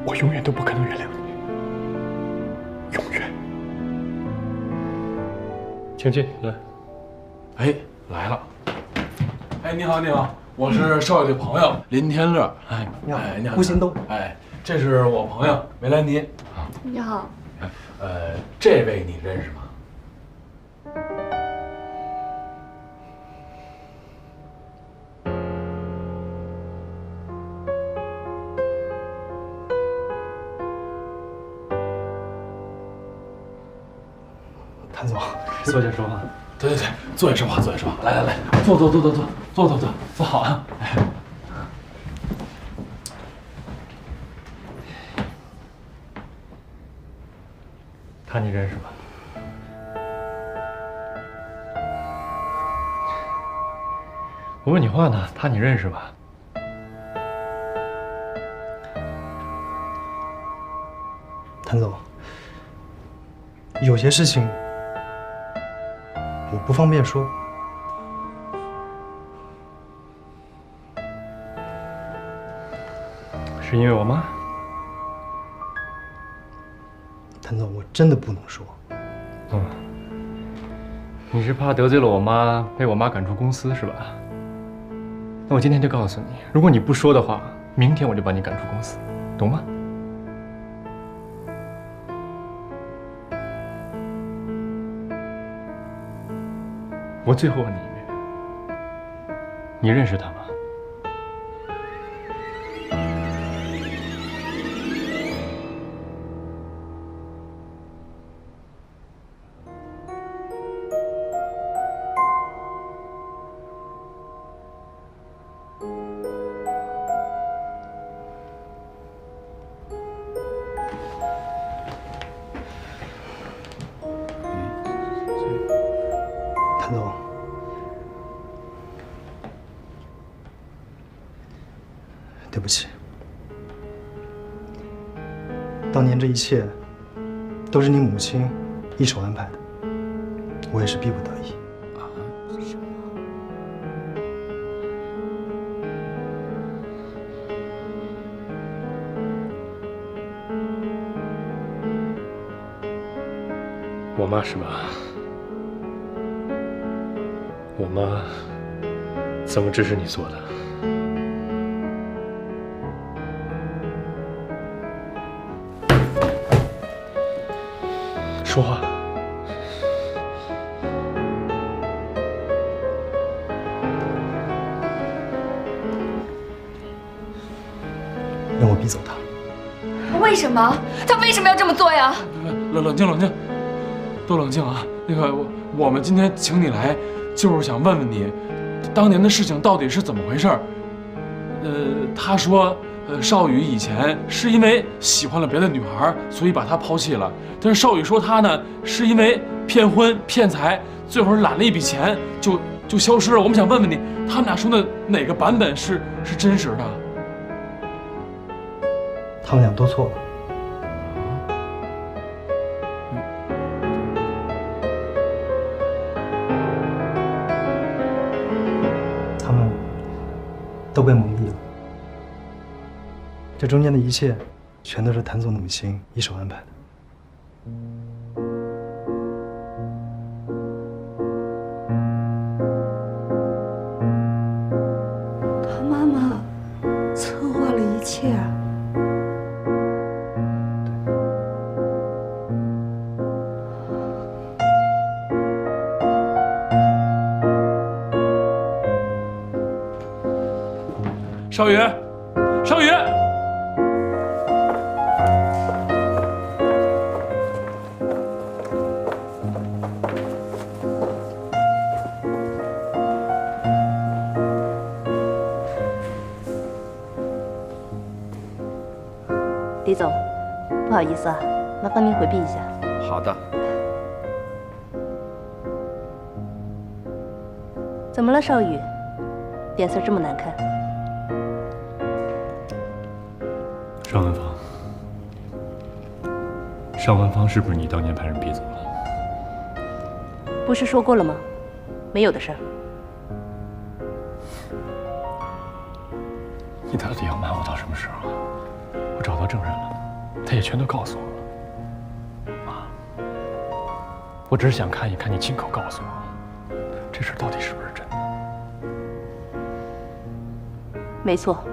我永远都不可能原谅你，永远。请进来。哎，来了。哎，你好，你好，我是少爷的朋友林天乐。哎，你好，你好，顾新东。哎，这是我朋友梅兰妮。你好。这位你认识吗？谭总，坐下说话。对对对，坐下说话，坐下说话。来来来，坐好啊。哎，他你认识吧？我问你话呢，他你认识吧？谭总，有些事情我不方便说。是因为我妈？谭总，我真的不能说。你是怕得罪了我妈，被我妈赶出公司是吧？那我今天就告诉你，如果你不说的话，明天我就把你赶出公司，懂吗？我最后问你一遍，你认识他吗？谭总，对不起，当年这一切都是你母亲一手安排的，我也是逼不得已。什么？我妈是吧？我妈怎么支持你做的？说话。让我逼走他。为什么？他为什么要这么做呀？冷静，都冷静啊！那个，我们今天请你来，就是想问问你，当年的事情到底是怎么回事？他说，少宇以前是因为喜欢了别的女孩，所以把她抛弃了。但是少宇说他呢，是因为骗婚骗财，最后揽了一笔钱就消失了。我们想问问你，他们俩说的哪个版本是真实的？他们俩都错了。他们都被蒙蔽了。这中间的一切，全都是谭总的母亲一手安排的。他妈妈策划了一切啊！少宇，少宇，李总，不好意思啊，麻烦您回避一下。好的。怎么了，少宇？脸色这么难看。尚文芳，尚文芳是不是你当年派人逼走了？不是说过了吗？没有的事儿。你到底要瞒我到什么时候啊？我找到证人了，他也全都告诉我了。妈，我只是想看一看你亲口告诉我，这事到底是不是真的？没错。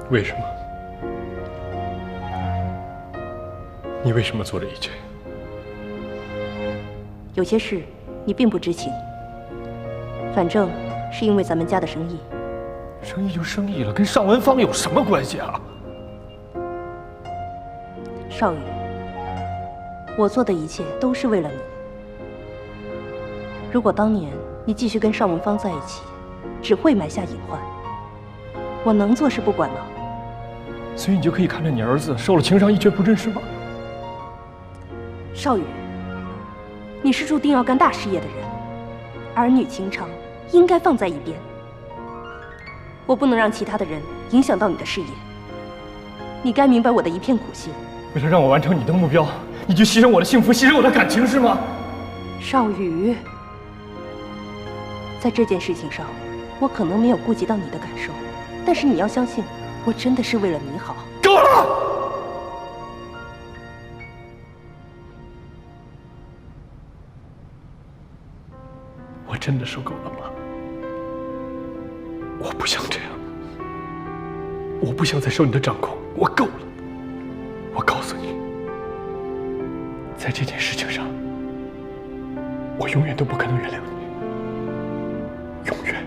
为什么？你为什么做这一切？有些事你并不知情，反正是因为咱们家的生意。生意就生意了，跟尚文芳有什么关系啊？少宇，我做的一切都是为了你。如果当年你继续跟尚文芳在一起，只会埋下隐患。我能坐视不管吗？所以你就可以看着你儿子受了情伤一蹶不振是吗？少宇，你是注定要干大事业的人，儿女情长应该放在一边。我不能让其他的人影响到你的事业。你该明白我的一片苦心。为了让我完成你的目标，你就牺牲我的幸福，牺牲我的感情是吗？少宇，在这件事情上，我可能没有顾及到你的感受，但是你要相信，我真的是为了你好。够了！我真的受够了吗？我不想这样，我不想再受你的掌控，我够了。我告诉你，在这件事情上，我永远都不可能原谅你，永远。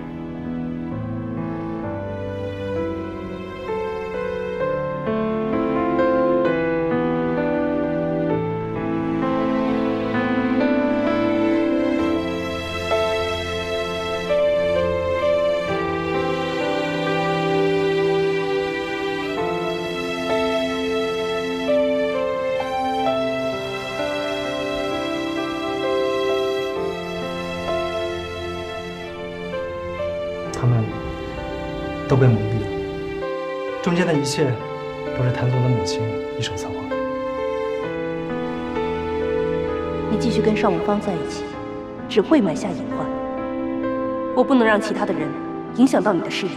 他们都被蒙蔽了，中间的一切都是谭总的母亲一手策划的。你继续跟尚文芳在一起，只会埋下隐患。我不能让其他的人影响到你的事业。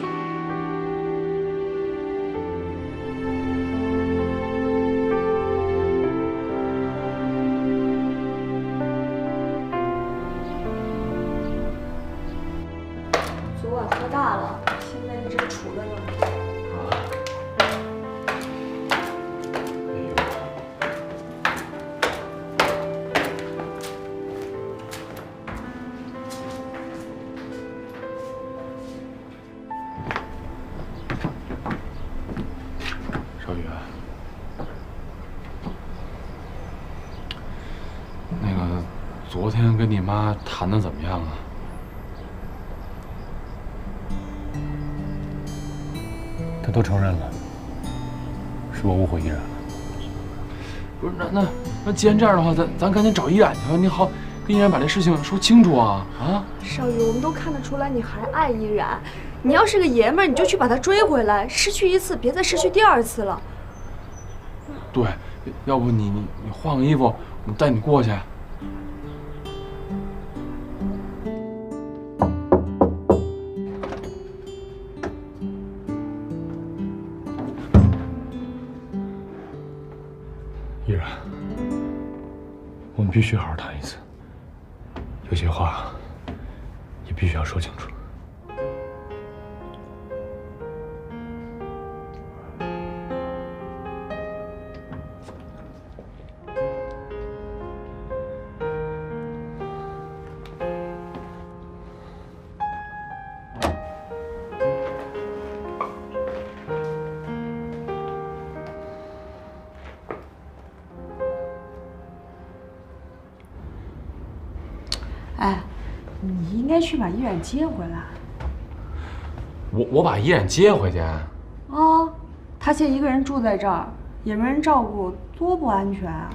昨晚喝大了，现在一直杵在那儿。少宇，那个昨天跟你妈谈的怎么样啊？他都承认了，是我误会依然了。不是，那既然这样的话，咱赶紧找依然去吧，你好跟依然把这事情说清楚啊！啊，少宇，我们都看得出来你还爱依然。你要是个爷们儿，你就去把她追回来。失去一次，别再失去第二次了。对，要不你换个衣服，我带你过去。依然，我们必须好好谈一次，有些话也必须要说清楚。哎，你应该去把依然接回来。我把依然接回去。啊，她现在一个人住在这儿，也没人照顾，多不安全啊！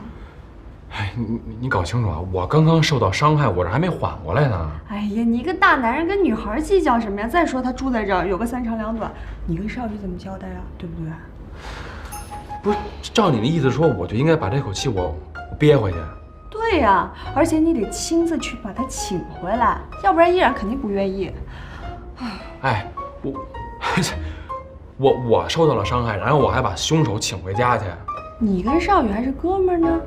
哎，你搞清楚啊！我刚刚受到伤害，我这还没缓过来呢。哎呀，你一个大男人跟女孩计较什么呀？再说她住在这儿，有个三长两短，你跟少宇怎么交代啊？对不对？不是，照你的意思说，我就应该把这口气我憋回去，对呀，而且你得亲自去把他请回来，要不然依然肯定不愿意。哎，我受到了伤害，然后我还把凶手请回家去。你跟少宇还是哥们儿呢？